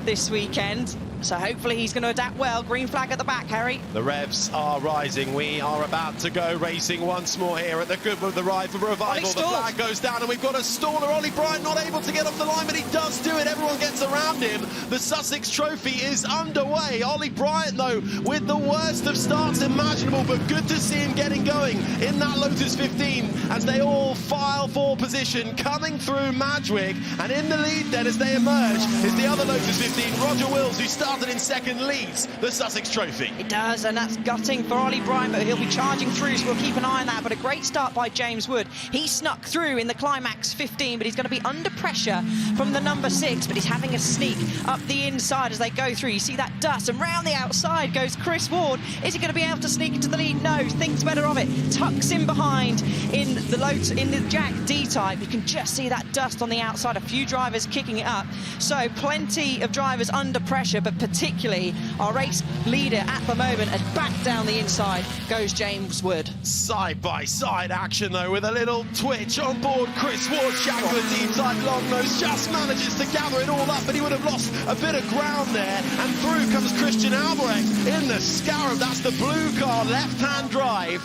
this weekend. So hopefully he's going to adapt well. Green flag at the back, Harry. The revs are rising. We are about to go racing once more here at the Goodwood Revival. The flag goes down and we've got a staller. Ollie Bryant not able to get off the line, but he does do it. Everyone gets around him. The Sussex Trophy is underway. Ollie Bryant, though, with the worst of starts imaginable, but good to see him getting going in that Lotus 15 as they all file for position, coming through Madgwick. And in the lead then as they emerge is the other Lotus 15, Roger Wills, who started in second, leads the Sussex Trophy. It does, and that's gutting for Ollie Bryant, but he'll be charging through, so we'll keep an eye on that. But a great start by James Wood. He snuck through in the climax 15, but he's going to be under pressure from the number 6, but he's having a sneak up the inside as they go through. You see that dust, and round the outside goes Chris Ward. Is he going to be able to sneak into the lead? No, thinks better of it. Tucks in behind in the Lotus, in the Jag D-Type. You can just see that dust on the outside. A few drivers kicking it up. So plenty of drivers under pressure, but particularly our race leader at the moment, and back down the inside goes James Wood. Side-by-side action, though, with a little twitch on board. Chris Ward, Jaguar D-Type long nose, just manages to gather it all up, but he would have lost a bit of ground there. And through comes Christian Albrecht in the Scarab. That's the blue car, left-hand drive,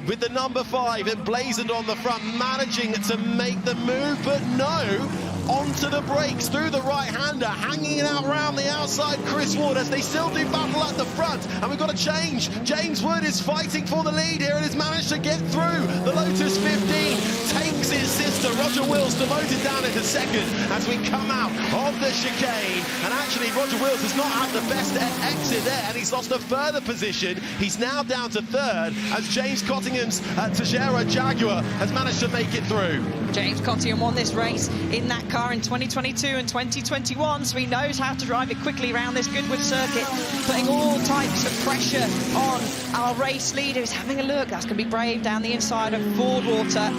with the number 5 emblazoned on the front, managing to make the move, but no, onto the brakes through the right-hander, hanging it out round the outside. Chris Ward, as they still do battle at the front, and we've got a change. James Wood is fighting for the lead here and has managed to get through the Lotus 15, takes his sister Roger Wills demoted down into second as we come out of the chicane. And actually Roger Wills has not had the best exit there, and he's lost a further position. He's now down to third as James Cottingham's Jaguar has managed to make it through. James Cottingham won this race in that car in 2022 and 2021, so he knows how to drive it quickly around this Goodwood circuit, putting all types of pressure on our race leader. He's having a look. That's going to be Brave down the inside of Fordwater.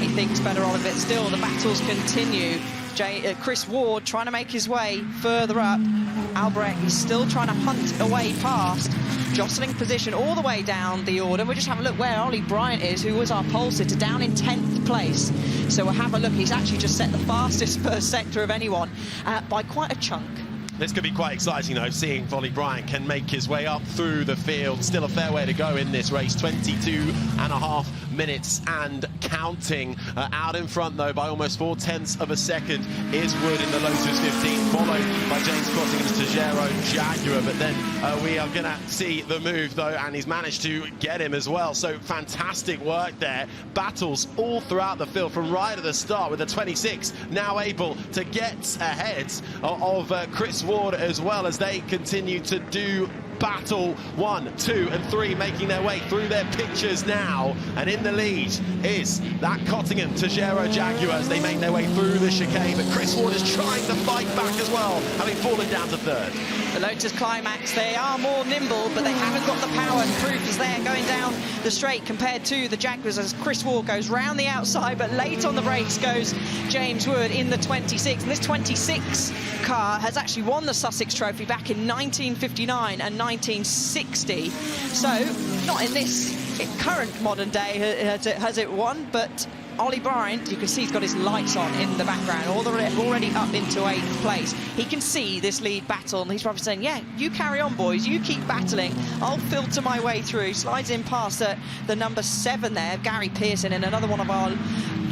He thinks better of it. Still, the battles continue. Chris Ward trying to make his way further up. Albrecht is still trying to hunt away past, jostling position all the way down the order. We'll just have a look where Ollie Bryant is, who was our pole sitter, down in 10th place. So we'll have a look. He's actually just set the fastest per sector of anyone by quite a chunk. This could be quite exciting, though, seeing Ollie Bryant can make his way up through the field. Still a fair way to go in this race. 22.5 minutes and counting. Out in front, though, by almost 0.4 of a second is Wood in the Lotus 15, followed by James Cottingham's Jaguar. But then we are going to see the move, though, and he's managed to get him as well. So fantastic work there. Battles all throughout the field from right at the start, with the 26 now able to get ahead of Chris Ward, as well as they continue to do battle. 1, 2 and 3 making their way through their pictures now, and in the lead is that Cottingham Jaguar as they make their way through the chicane. But Chris Ward is trying to fight back as well, having fallen down to third. The Lotus Climax, they are more nimble, but they haven't got the power. The proof is there going down the straight compared to the Jaguars, as Chris Ward goes round the outside, but late on the brakes goes James Wood in the 26. And this 26 car has actually won the Sussex Trophy back in 1959 and 1960. So not in this current modern day has it won, but Ollie Bryant, you can see he's got his lights on in the background, already up into 8th place. He can see this lead battle, and he's probably saying, yeah, you carry on, boys, you keep battling, I'll filter my way through. He slides in past the number 7 there, Gary Pearson, in another one of our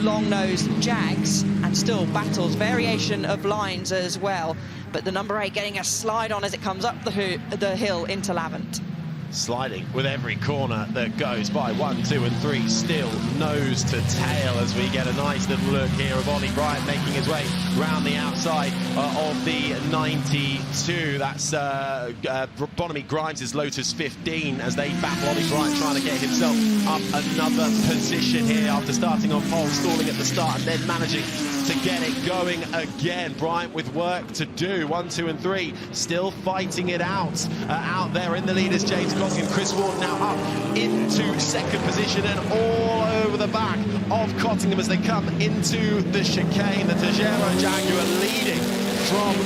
long-nosed Jags, and still battles, variation of lines as well. But the number 8 getting a slide on as it comes up the hill into Lavant. Sliding with every corner that goes by. 1, 2 and 3 still nose to tail as we get a nice little look here of Ollie Bryant making his way round the outside of the 92. That's Bonamy Grimes' Lotus 15 as they battle. Ollie Bryant trying to get himself up another position here after starting on pole, stalling at the start and then managing to get it going again. Bryant with work to do. 1, 2 and 3 still fighting it out. Out there in the lead is James Cottingham. Chris Ward now up into second position and all over the back of Cottingham as they come into the chicane. The Jaguar leading from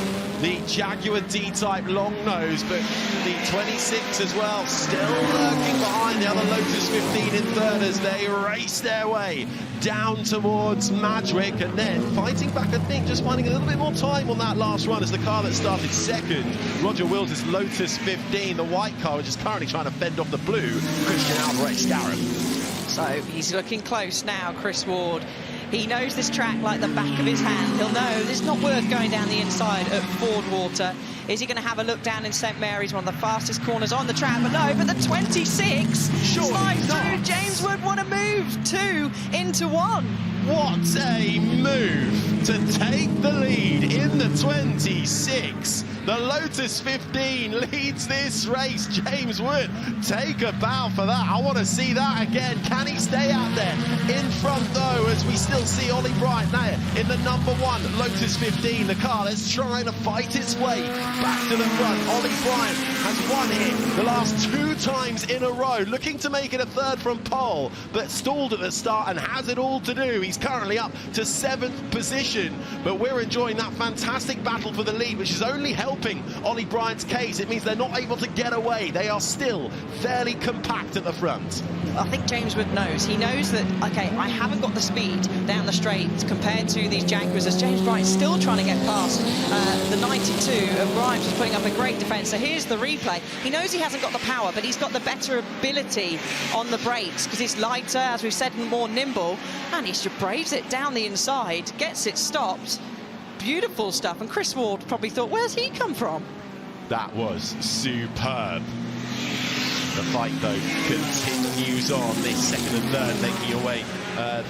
the Jaguar D-Type long nose, but the 26 as well, still lurking behind the other Lotus 15 in third as they race their way down towards Madgwick, and then fighting back, I think, just finding a little bit more time on that last run as the car that started second, Roger Wills' Lotus 15, the white car, which is currently trying to fend off the blue, Christian Albrecht Scarab. So he's looking close now, Chris Ward. He knows this track like the back of his hand. He'll know it's not worth going down the inside at Fordwater. Is he going to have a look down in St Mary's, one of the fastest corners on the track? But no, but the 26 slides through. James Wood, what a move. 2 into 1. What a move to take the lead in the 26. The Lotus 15 leads this race. James Wood, take a bow for that. I want to see that again. Can he stay out there in front, though, as we still see Ollie Bryant there in the #1 Lotus 15, the car that's trying to fight its way back to the front. Ollie Bryant has won it the last 2 times in a row, looking to make it a third from pole, but stalled at the start and has it all to do. He's currently up to 7th position, but we're enjoying that fantastic battle for the lead, which is only helping Ollie Bryant's case. It means they're not able to get away. They are still fairly compact at the front. I think James Wood knows. He knows that, okay, I haven't got the speed down the straight compared to these Jaguars, as James Bryant's still trying to get past the 92 of Grimes, who's putting up a great defence. So here's the replay. He knows he hasn't got the power, but he's got the better ability on the brakes because he's lighter, as we've said, and more nimble, and he just braves it down the inside, gets it stopped. Beautiful stuff. And Chris Ward probably thought, where's he come from? That was superb. The fight, though, continues on. This second and third making your way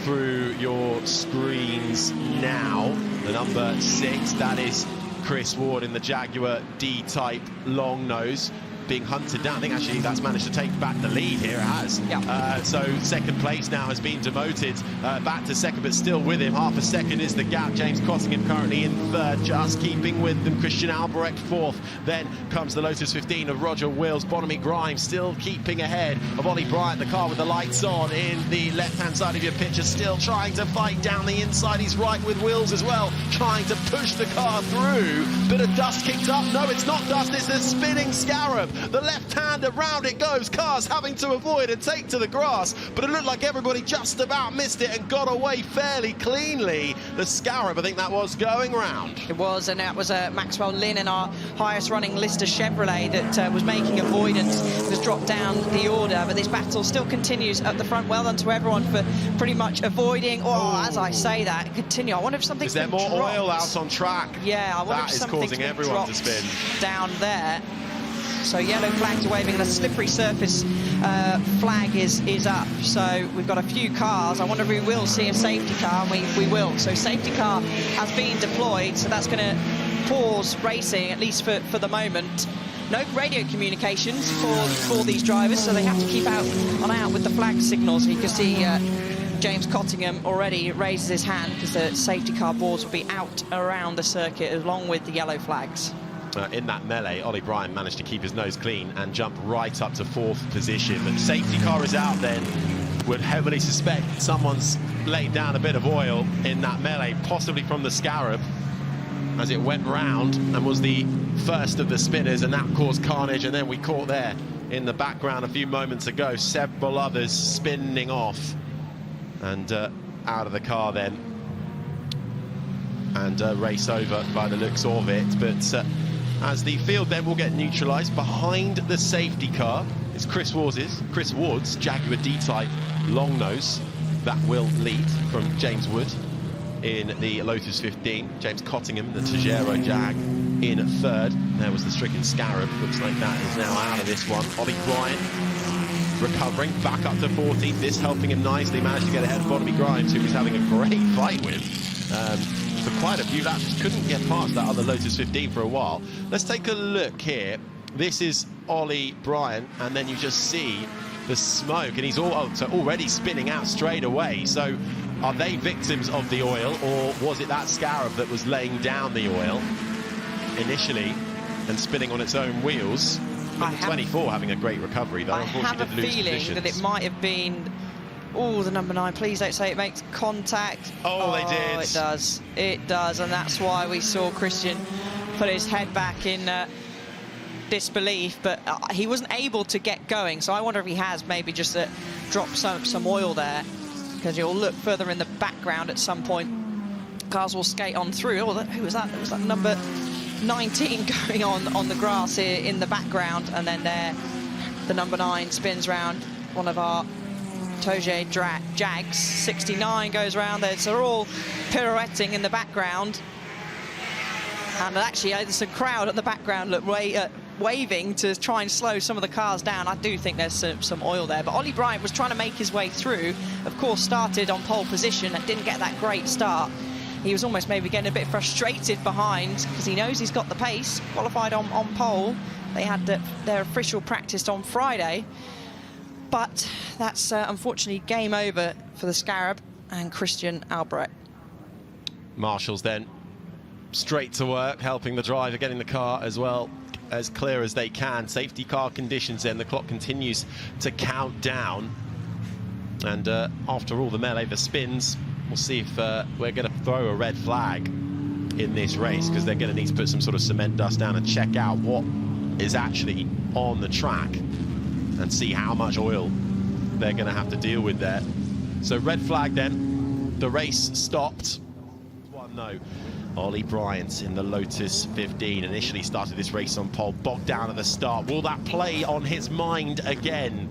through your screens now. The number 6, that is Chris Ward in the Jaguar D-Type long nose, being hunted down. I think actually that's managed to take back the lead here. It has. Yeah. So second place now has been demoted back to second, but still with him. Half a second is the gap. James Cottingham currently in third, just keeping with them. Christian Albrecht fourth. Then comes the Lotus 15 of Roger Wills. Bonamy Grimes still keeping ahead of Ollie Bryant, the car with the lights on in the left-hand side of your picture, still trying to fight down the inside. He's right with Wills as well, trying to push the car through. Bit of dust kicked up. No, it's not dust, it's a spinning Scarab. The left-hander, round it goes. Cars having to avoid and take to the grass, but it looked like everybody just about missed it and got away fairly cleanly. The Scarab, I think that was going round. It was, and that was Maxwell Lynn in our highest-running Lister Chevrolet that was making avoidance, was dropped down the order, but this battle still continues at the front. Well done to everyone for pretty much avoiding, as I say that, continue. I wonder if something's been dropped. Is there more oil out on track? Yeah, I wonder if something's causing everyone to spin down there. So yellow flags are waving and a slippery surface flag is up. So we've got a few cars. I wonder if we will see a safety car, and we will. So safety car has been deployed, so that's going to pause racing, at least for the moment. No radio communications for these drivers, so they have to keep out with the flag signals. You can see James Cottingham already raises his hand because the safety car boards will be out around the circuit along with the yellow flags. In that melee, Ollie Bryant managed to keep his nose clean and jump right up to 4th position. But safety car is out then. Would heavily suspect someone's laid down a bit of oil in that melee, possibly from the Scarab, as it went round and was the first of the spinners, and that caused carnage. And then we caught there in the background a few moments ago several others spinning off and out of the car then, and race over by the looks of it. But as the field then will get neutralised, behind the safety car is Chris Ward's Jaguar D-Type long nose. That will lead from James Wood in the Lotus 15. James Cottingham, the Tajero Jag, in third. There was the stricken Scarab. Looks like that is now out of this one. Ollie Bryant recovering back up to 14th. This helping him nicely. Managed to get ahead of Bonamy Grimes, who was having a great fight with. For quite a few laps, couldn't get past that other Lotus 15 for a while. Let's take a look here. This is Ollie Bryant, and then you just see the smoke, and he's already spinning out straight away. So are they victims of the oil, or was it that Scarab that was laying down the oil initially and spinning on its own wheels? But the 24 having a great recovery, though. I have a feeling that it might have been... Oh, the number 9, please don't say it makes contact. Oh, they did. It does, and that's why we saw Christian put his head back in disbelief, but he wasn't able to get going. So I wonder if he has maybe just dropped some oil there, because you'll look further in the background at some point. Cars will skate on through. Oh, who was that? It was that number 19 going on the grass here in the background, and then there the number 9 spins round. One of our Toje Jags, 69 goes round there. So they're all pirouetting in the background, and actually there's a crowd at the background look waving to try and slow some of the cars down. I do think there's some oil there, but Ollie Bryant was trying to make his way through. Of course, started on pole position and didn't get that great start. He was almost maybe getting a bit frustrated behind, because he knows he's got the pace. Qualified on pole. They had their official practice on Friday, but that's unfortunately game over for the Scarab and Christian Albrecht. Marshall's then straight to work, helping the driver, getting the car as well as clear as they can. Safety car conditions then, the clock continues to count down. And after all the melee, the spins, we'll see if we're going to throw a red flag in this race, because they're going to need to put some sort of cement dust down and check out what is actually on the track and see how much oil they're going to have to deal with there. So red flag then, the race stopped. One no. Ollie Bryant in the Lotus 15 initially started this race on pole, bogged down at the start. Will that play on his mind again?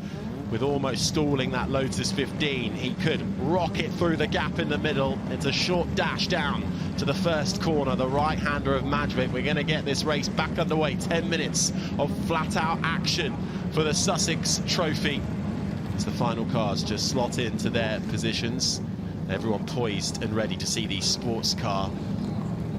With almost stalling that Lotus 15, he could rocket through the gap in the middle. It's a short dash down to the first corner, the right-hander of Majvik. We're going to get this race back underway. 10 minutes of flat-out action for the Sussex Trophy. As the final cars just slot into their positions, everyone poised and ready to see these sports car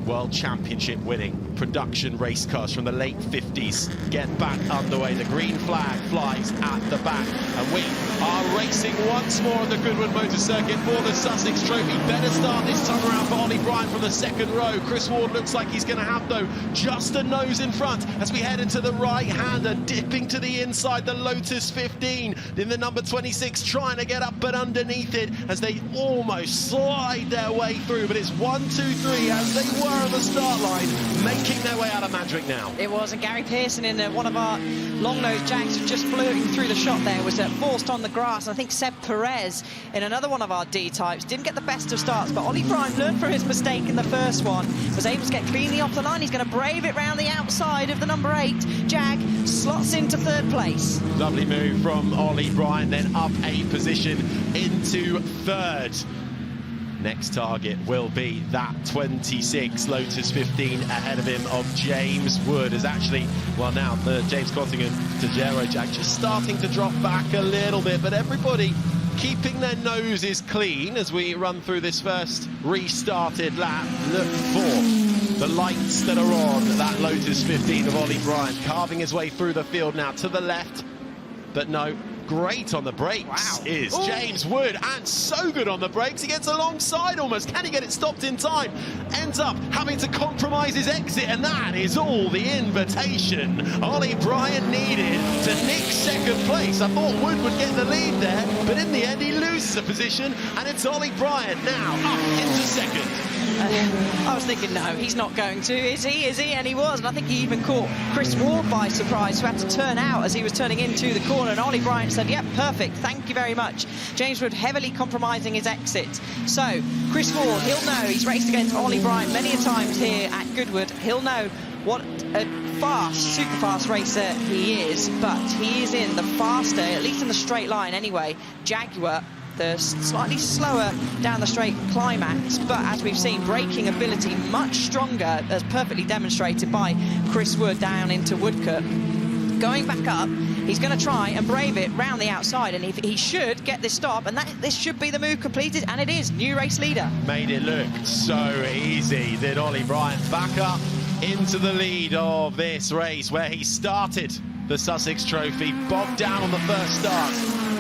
World Championship winning production race cars from the late 50s get back underway. The green flag flies at the back, and we are racing once more on the Goodwood Motor Circuit for the Sussex Trophy. Better start this time around for Ollie Bryant from the second row. Chris Ward looks like he's going to have, though, just a nose in front as we head into the right-hander, dipping to the inside, the Lotus 15. Then the number 26 trying to get up but underneath it as they almost slide their way through. But it's 1, 2, 3 as they were on the start line, making their way out of Majvik now. It was, and Gary Pearson in one of our long-nosed Jags just floating through the shot there was forced on the grass. And I think Seb Perez in another one of our D-types didn't get the best of starts, but Ollie Bryant learned from his mistake in the first one, was able to get cleanly off the line. He's going to brave it round the outside of the number 8 Jag, slots into third place. Lovely move from Ollie Bryant, then up a position into third. Next target will be that 26 Lotus 15 ahead of him of James Wood. Is actually, well, now the James Cottingham Jaguar Jag just starting to drop back a little bit, but everybody keeping their noses clean as we run through this first restarted lap. Look for the lights that are on that Lotus 15 of Ollie Bryant, carving his way through the field now to the left, but no. Great on the brakes is James Wood, and so good on the brakes. He gets alongside almost. Can he get it stopped in time? Ends up having to compromise his exit, and that is all the invitation Ollie Bryant needed to nick second place. I thought Wood would get the lead there, but in the end he loses a position, and it's Ollie Bryant now up into second. I was thinking, no, he's not going to, is he? And he was, and I think he even caught Chris Ward by surprise, who had to turn out as he was turning into the corner, and Ollie Bryant said, yep, perfect, thank you very much. James Wood heavily compromising his exit. So, Chris Ward, he'll know, he's raced against Ollie Bryant many a times here at Goodwood. He'll know what a fast, super fast racer he is, but he is in the faster, at least in the straight line anyway, Jaguar, the slightly slower down the straight climax, but as we've seen, braking ability much stronger, as perfectly demonstrated by Chris Wood down into Woodcote. Going back up, he's going to try and brave it round the outside, and he should get this stop, and this should be the move completed, and it is. New race leader. Made it look so easy, did Ollie Bryant. Back up into the lead of this race, where he started the Sussex Trophy, bogged down on the first start.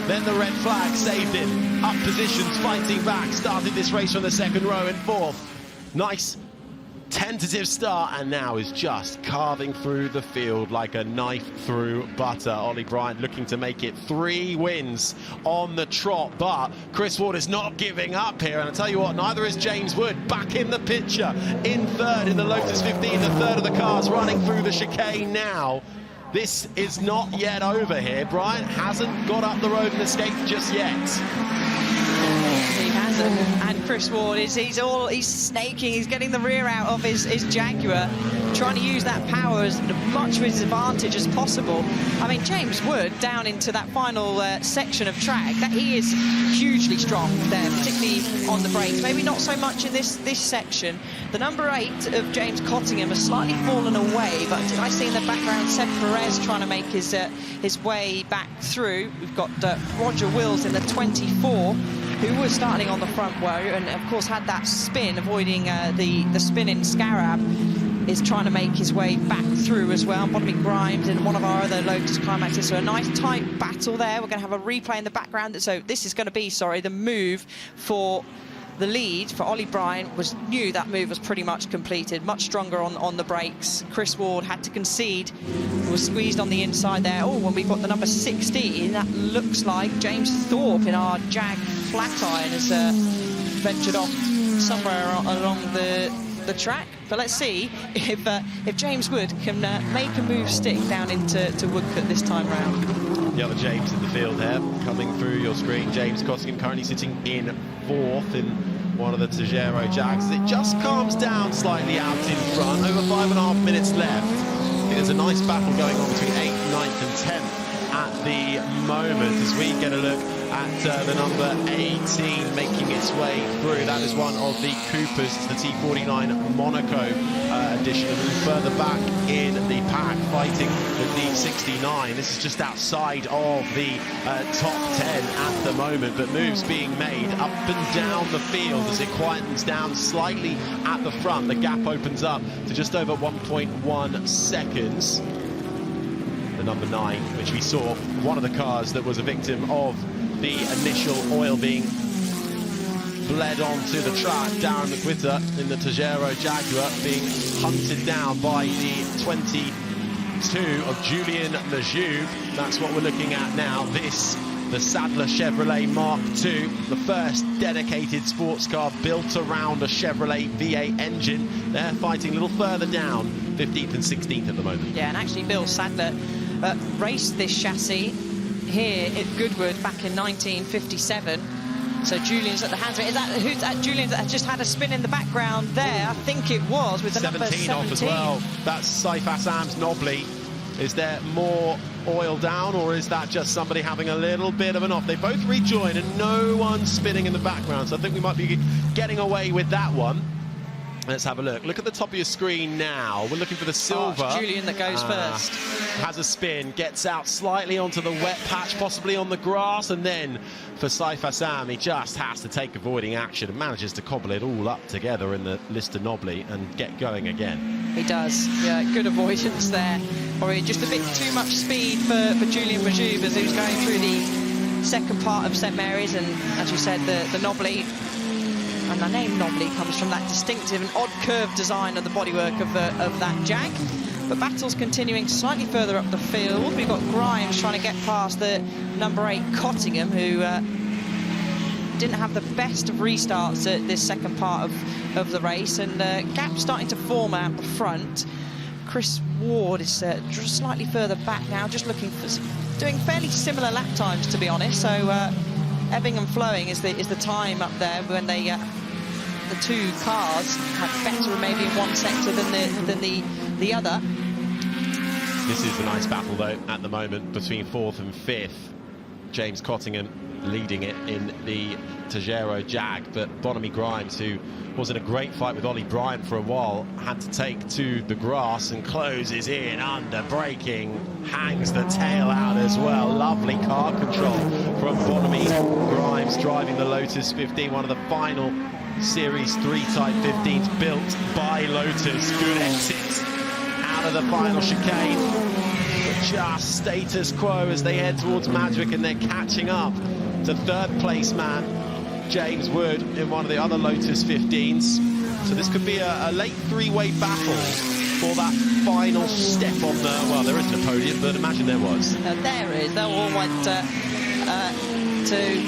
Then the red flag saved him. Up positions, fighting back. Started this race from the second row in fourth. Nice tentative start, and now is just carving through the field like a knife through butter. Ollie Bryant looking to make it 3 wins on the trot, but Chris Ward is not giving up here, and I tell you what, neither is James Wood, back in the picture in third in the Lotus 15, the third of the cars running through the chicane now. This is not yet over here. Bryant hasn't got up the road and escaped just yet. He hasn't, and Chris Ward he's snaking, he's getting the rear out of his Jaguar, trying to use that power as much to his advantage as possible. I mean, James Wood down into that final section of track, that he is hugely strong there, particularly on the brakes. Maybe not so much in this section. The number 8 of James Cottingham has slightly fallen away, but I see in the background Seb Perez trying to make his way back through. We've got Roger Wills in the 24, who was starting on the front row and of course had that spin, avoiding the spin in Scarab, is trying to make his way back through as well. Podium Grimes in one of our other Lotus climaxes, so a nice tight battle there. We're going to have a replay in the background. So this is going to be, the move for the lead for Ollie Bryant. Knew that move was pretty much completed, much stronger on the brakes. Chris Ward had to concede, was squeezed on the inside there. Oh, when we've got the number 16, that looks like James Thorpe in our Jag flat iron has ventured off somewhere along the track. But let's see if James Wood can make a move stick down into Woodcote this time round. The other James in the field there, coming through your screen. James Cottingham currently sitting in 4th in one of the Togero Jags. It just calms down slightly out in front. Over 5.5 minutes left. I think there's a nice battle going on between 8th, 9th and 10th at the moment as we get a look at the number 18 making its way through. That is one of the Coopers, the T49 Monaco edition. A little further back in the pack, fighting the D69. This is just outside of the top 10 at the moment, but moves being made up and down the field as it quietens down slightly at the front. The gap opens up to just over 1.1 seconds. The number 9, which we saw, one of the cars that was a victim of the initial oil being bled onto the track. Darren McWhitter in the Togero Jaguar being hunted down by the 22 of Julian Lejeune. That's what we're looking at now. This, the Sadler Chevrolet Mark II, the first dedicated sports car built around a Chevrolet V8 engine. They're fighting a little further down, 15th and 16th at the moment. Yeah, and actually Bill Sadler raced this chassis here at Goodwood back in 1957. So Julian's at the hands of it. Is that who's that? Julian that just had a spin in the background there. I think it was with the number 17 off as well. That's Saif Assam's Nobly. Is there more oil down, or is that just somebody having a little bit of an off? They both rejoin and no one's spinning in the background, so I think we might be getting away with that one. Let's have a look. Look at the top of your screen now. We're looking for the silver. Oh, it's Julian that goes first. Has a spin, gets out slightly onto the wet patch, possibly on the grass, and then for Saif Assam, he just has to take avoiding action and manages to cobble it all up together in the Lister Nobly and get going again. He does. Yeah, good avoidance there. Probably just a bit too much speed for Julian Majub as he was going through the second part of St Mary's, and as you said, the Nobly. And the name Nobly comes from that distinctive and odd curved design of the bodywork of that Jag. But battle's continuing slightly further up the field. We've got Grimes trying to get past the number 8 Cottingham, who didn't have the best of restarts at this second part of the race, and gap starting to form out the front. Chris Ward is just slightly further back now, just looking for doing fairly similar lap times, to be honest. So ebbing and flowing is the time up there when they the two cars have better maybe in one sector than the other. This is a nice battle though at the moment between 4th and 5th. James Cottingham leading it in the Togero Jag, but Bonamy Grimes, who was in a great fight with Ollie Bryant for a while, had to take to the grass and closes in under braking, hangs the tail out as well. Lovely car control from Bonamy Grimes driving the Lotus 15, one of the final Series 3 Type 15s built by Lotus. Good exit out of the final chicane, but just status quo as they head towards Madrick, and they're catching up to 3rd place man James Wood in one of the other Lotus 15s. So this could be a late three-way battle for that final step on the, well, there isn't a podium, but imagine there was. There is. They all went to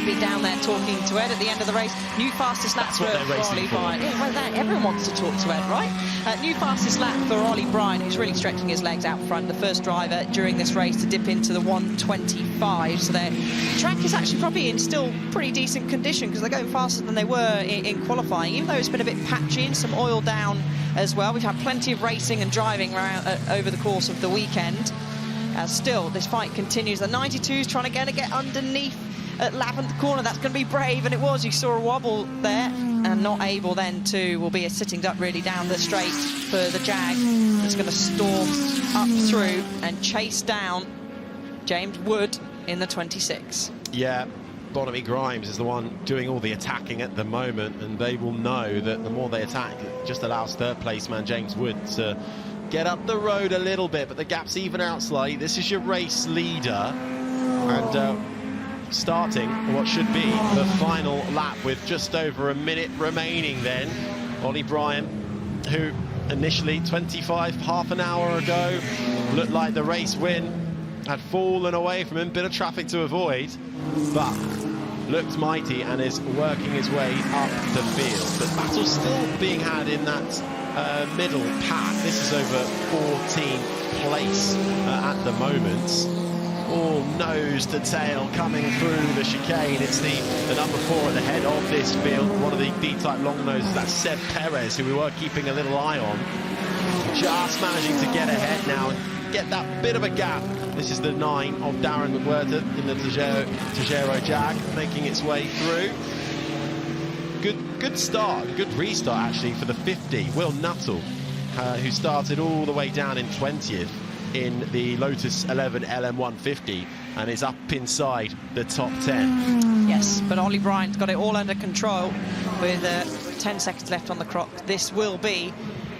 be down there talking to Ed at the end of the race. New fastest lap for Ollie Bryan. Yeah, well, everyone wants to talk to Ed, right? New fastest lap for Ollie Bryan, who's really stretching his legs out front. The first driver during this race to dip into the 1:25. So the track is actually probably in still pretty decent condition because they're going faster than they were in qualifying, even though it's been a bit patchy and some oil down as well. We've had plenty of racing and driving around over the course of the weekend. Still, this fight continues. The 92's trying to get underneath at Lavender Corner. That's going to be brave, and it was. You saw a wobble there, and not able then to, will be a sitting duck really down the straight for the Jag. That's going to storm up through and chase down James Wood in the 26. Yeah, Bonamy Grimes is the one doing all the attacking at the moment, and they will know that the more they attack, it just allows third place man James Wood to get up the road a little bit, but the gap's even out slightly. This is your race leader, and starting what should be the final lap with just over a minute remaining then. Ollie Bryan, who initially 25, half an hour ago, looked like the race win, had fallen away from him, bit of traffic to avoid, but looked mighty and is working his way up the field. But battle's still being had in that middle pack. This is over 14th place at the moment. All nose to tail coming through the chicane. It's the number 4 at the head of this field, one of the D-type long noses. That's Seb Perez, who we were keeping a little eye on. Just managing to get ahead now and get that bit of a gap. This is the 9 of Darren McWhirter in the Tejero Jag, making its way through. Good start, good restart actually for the 50. Will Nuttall, who started all the way down in 20th in the Lotus 11 LM150 and is up inside the top 10. Yes, but Ollie Bryan's got it all under control with 10 seconds left on the clock. This will be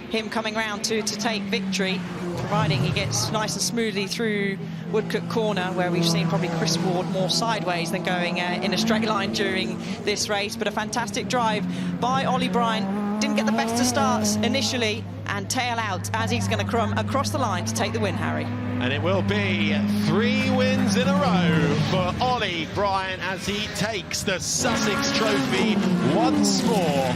him coming round to take victory, providing he gets nice and smoothly through Woodcote Corner, where we've seen probably Chris Ward more sideways than going in a straight line during this race. But a fantastic drive by Ollie Bryan. Didn't get the best of starts initially and tail out as he's going to come across the line to take the win, Harry. And it will be 3 wins in a row for Ollie Bryan as he takes the Sussex Trophy once more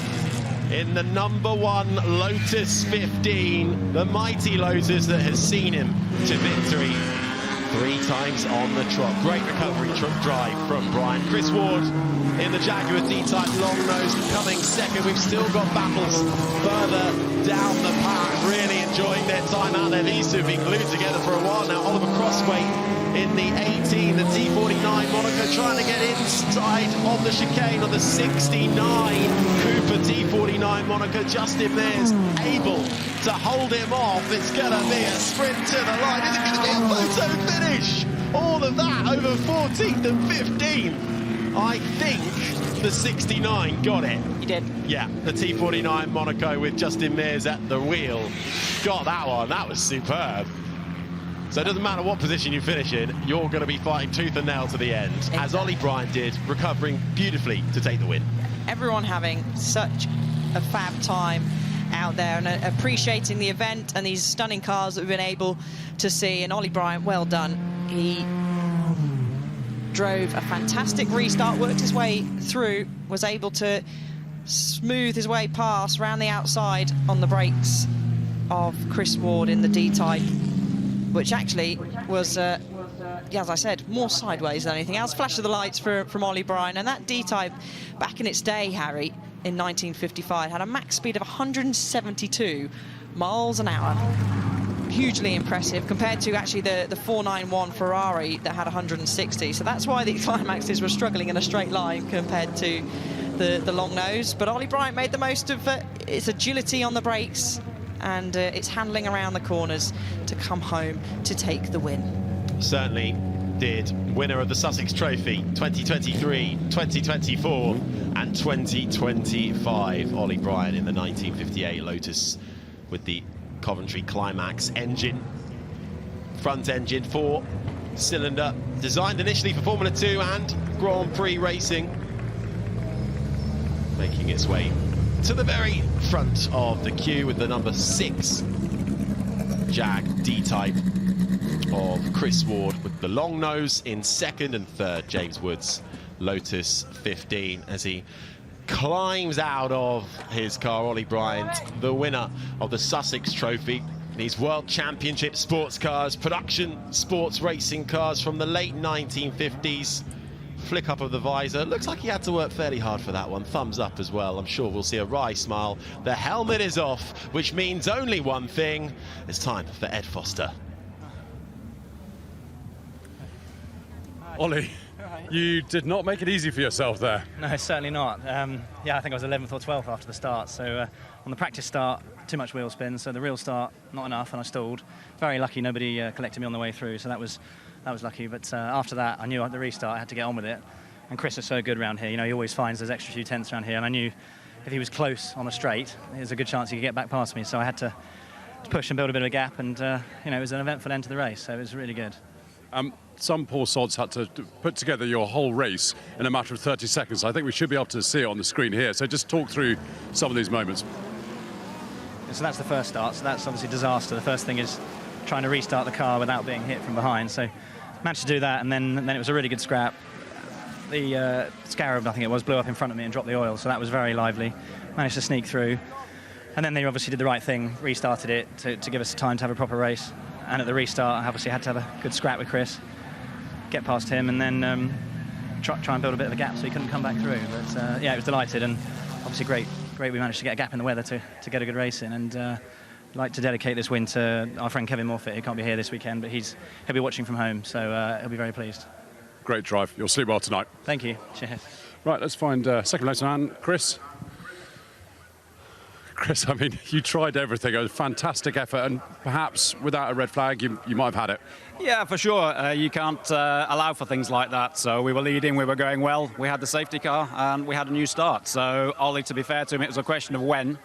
in the number 1 Lotus 15, the mighty Lotus that has seen him to victory 3 times on the trot. Great recovery drive from Bryan. Chris Ward in the Jaguar D-type long nose coming second. We've still got battles further down the pack. Really enjoying their time out there. These two have been glued together for a while now. Oliver Crosswaite in the 18, the T49 Monaco trying to get inside on the chicane on the 69 Cooper T49 Monaco. Justin Mears able to hold him off. It's going to be a sprint to the line. Is it going to be a photo finish? All of that over 14th and 15th. I think the 69 got it. He did. Yeah, the T49 Monaco with Justin Mears at the wheel. Got that one. That was superb. So it doesn't matter what position you finish in, you're going to be fighting tooth and nail to the end, as Ollie Bryan did, recovering beautifully to take the win. Everyone having such a fab time out there and appreciating the event and these stunning cars that we've been able to see. And Ollie Bryan, well done. He drove a fantastic restart, worked his way through, was able to smooth his way past round the outside on the brakes of Chris Ward in the D-type, which actually was, yeah, as I said, more sideways than anything else. Flash of the lights from Ollie Bryan. And that D-type, back in its day, Harry, in 1955, had a max speed of 172 miles an hour. Hugely impressive compared to actually the 491 Ferrari that had 160. So that's why the climaxes were struggling in a straight line compared to the long nose. But Ollie Bryan made the most of its agility on the brakes and its handling around the corners to come home to take the win. Certainly did. Winner of the Sussex Trophy 2023, 2024 and 2025. Ollie Bryan in the 1958 Lotus with the Coventry Climax engine. Front engine, 4-cylinder, designed initially for Formula 2 and Grand Prix racing. Making its way to the very front of the queue with the number 6 Jag D-Type of Chris Ward with the long nose in second, and third James Wood's Lotus 15 as he climbs out of his car. Ollie Bryant, the winner of the Sussex Trophy, these World Championship sports cars, production sports racing cars from the late 1950s. Flick up of the visor. Looks like he had to work fairly hard for that one. Thumbs up as well. I'm sure we'll see a wry smile. The helmet is off, which means only one thing. It's time for Ed Foster. Ollie, you did not make it easy for yourself there. No, certainly not. Yeah, I think I was 11th or 12th after the start. So on the practice start, too much wheel spin. So the real start, not enough, and I stalled. Very lucky nobody collected me on the way through. So that was lucky. But after that, I knew at the restart I had to get on with it. And Chris is so good around here. You know, he always finds those extra few tenths around here. And I knew if he was close on the straight, there's a good chance he could get back past me. So I had to push and build a bit of a gap. And you know, it was an eventful end to the race. So it was really good. Some poor sods had to put together your whole race in a matter of 30 seconds. I think we should be able to see it on the screen here. So just talk through some of these moments. So that's the first start. So that's obviously a disaster. The first thing is trying to restart the car without being hit from behind. So managed to do that, and then it was a really good scrap. The Scarab, I think it was, blew up in front of me and dropped the oil. So that was very lively. Managed to sneak through. And then they obviously did the right thing, restarted it to give us time to have a proper race. And at the restart, I obviously had to have a good scrap with Chris, get past him, and then try and build a bit of a gap so he couldn't come back through. But yeah, it was delighted, and obviously great we managed to get a gap in the weather to get a good race in. And I'd like to dedicate this win to our friend Kevin Morfitt, who can't be here this weekend, but he'll be watching from home, so he'll be very pleased. Great drive. You'll sleep well tonight. Thank you. Cheers. Right, let's find second place man, Chris. Chris, I mean, you tried everything. A fantastic effort, and perhaps without a red flag, you might have had it. Yeah, for sure. You can't allow for things like that. So we were leading, we were going well. We had the safety car, and we had a new start. So Ollie, to be fair to him, it was a question of when.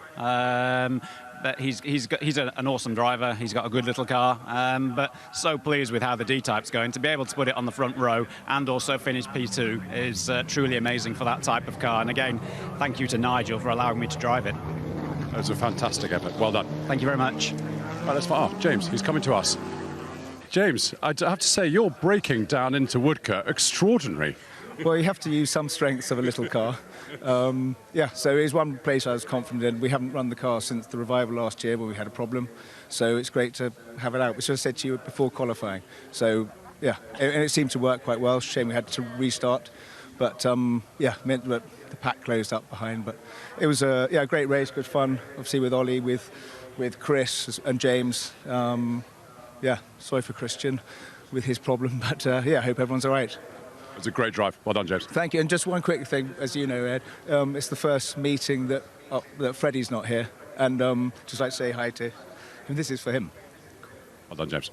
But he's an awesome driver. He's got a good little car. But so pleased with how the D-Type's going. To be able to put it on the front row and also finish P2 is truly amazing for that type of car. And again, thank you to Nigel for allowing me to drive it. It was a fantastic effort. Well done. Thank you very much. Right, let's find James. He's coming to us. James, I have to say, you're braking down into Woodcote. Extraordinary. Well, you have to use some strengths of a little car. Yeah, so it is one place I was confident in. We haven't run the car since the Revival last year where we had a problem. So it's great to have it out, which I said to you before qualifying. So, yeah, and it seemed to work quite well. Shame we had to restart. But, yeah, meant that the pack closed up behind. But it was a great race, good fun. Obviously with Ollie, with Chris and James. Yeah, sorry for Christian with his problem. But, yeah, I hope everyone's all right. It was a great drive. Well done, James. Thank you. And just one quick thing, as you know, Ed, it's the first meeting that Freddie's not here. And just like to say hi to him. This is for him. Well done, James.